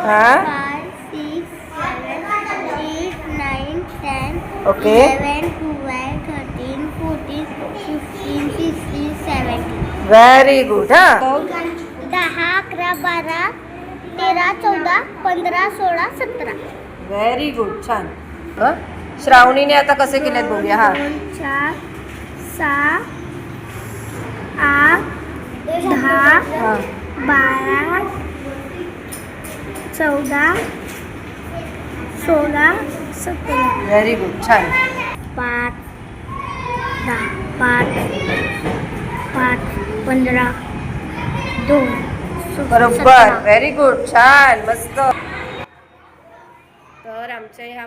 हां 5, 6, 7, 8, 9, 10, okay 11, 12, 13, 14, 15, 16, 17. Very good. हां 10, 11, 12, 13, 14, 15, 16, 17. Very good. छान. श्रावणीने आता कसे केलेत बघूया. हा 2, 4, 6, 8, 10, हां 12, 14, 16, 17. Very good. छान. 5, 10, 5, 5, 15, 2, बरोबर. Very good. छान. मस्त. तर आमच्या ह्या